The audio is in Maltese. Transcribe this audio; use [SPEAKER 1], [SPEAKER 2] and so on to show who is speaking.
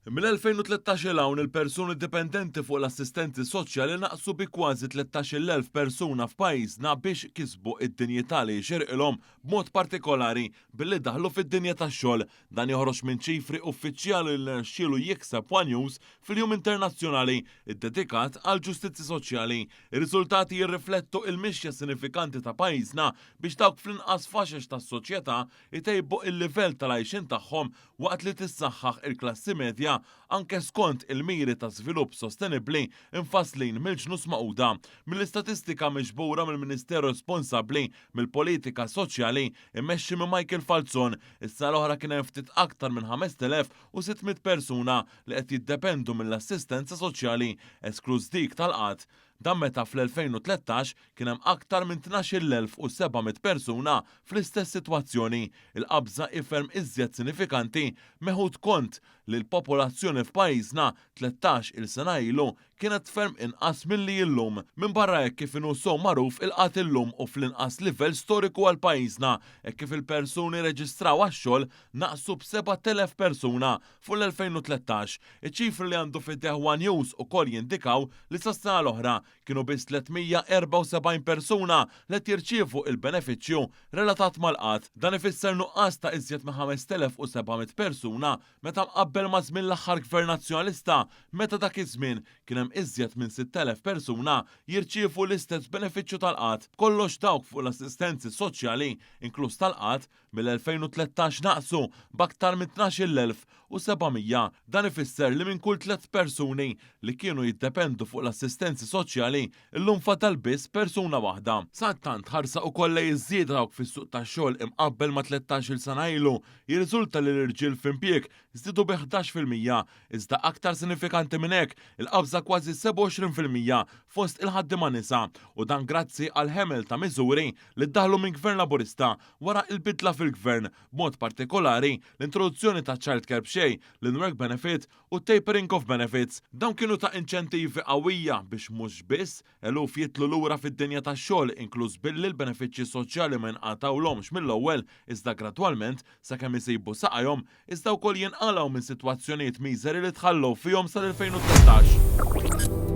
[SPEAKER 1] Mill-2013 hawn il-persuni dipendenti fuq l-assistenti soċjali naqsu bi kważi 13,000 persuna f'pajjiżna biex kisbu id-dinjità li xirqilhom b'mod partikolari billi daħlu fid-dinja tax-xogħol. Dan joħroġ minn ċifri uffiċjali li rnexxielu jikseb One News fil-Jum Internazzjonali iddedikat għal ġustizzja soċjali. Ir-riżultati jirriflettu il-mixja sinifikanti ta' pajjiżna biex dawk fl-inqas faxex tas-soċjetà itejbu il-livell tal-għajxin tagħhom waqt li tissaħħaħ il-klassi medja anke skont il-miri ta' żvilupp sostenibbli infasslin mill-ġnus Magħquda. Mill-istatistika miġbura mill-Ministeru responsabbli mill-politika soċjali immexxi minn Michael Falzon, issa l-oħra kien hemm ftit aktar minn 5,600 persuna li qed jiddependu mill-assistenza soċjali eskluż dik tal-qatt. Dan meta fl-2013 kien hemm aktar minn 12,700 persuna fl-istess sitwazzjoni. Il-qabża iferm iżjed sinifikanti meħud kont li l-popolazzjoni f'pajjiżna 13-il sena ilu kienet ferm inqas milli llum. Minn barra hekk kif inhu sew magħruf il-qatt illum u fl-inqas livell storiku għal pajjiżna hekk kif il-persuni reġistraw għax-xogħol naqsu b'7,000 persuna fuq l-2013. Iċ-ċifri li għandu fid-deħ One News ukoll jindikaw li sas-sena l-oħra kienu biss 374 persuna li jirċievu il-benefiċċju relatat mal-qatt. Dan ifisser nuqqas ta' iżjed minn 5,700 persuna meta mqabbel ma' żmien l-aħħar Gvern Nazzjonalista meta dak iż-żmien kien hemm iżjed minn 6,000 persuna jirċievu l-istess benefiċċju tal-qatt. Kollox dawk fuq l-assistenzi soċjali inkluż tal-qatt mill-2013 naqsu b'aktar minn 12,700. Dan ifisser li minn kull 3 persuni li kienu jiddependu fuq l-assistenzi soċjali illum fadal biss persuna waħda. Sattant ħarsa ukoll jiżdied dawk fis-suq tax-xogħol imqabbel ma' 13-il sena ilu jirriżulta li l-irġiel f'impjieg żdiedu bi 11%, iżda aktar sinifikanti minn hekk il-qabża kważi 27% fost il-ħaddiema nisa u dan grazzi għal ħemel ta' miżuri li ddaħlu minn Gvern Laburista wara l-bidla fil-Gvern, b'mod partikolari l-introduzzjoni ta' Childcare b'xejn, l-in-work benefit u tapering of benefits. Dawn kienu ta' inċentivi qawwija biex mhux biss eluf jitlu lura fid-dinja tax-xogħol inkluż billi l-benefiċċji soċjali ma jinqatawlhomx mill-ewwel iżda gradwalment sakemm isibu saqajhom iżda wkoll jinqalgħu minn sitwazzjonijiet miżeri li tħallew fihom sal-2013.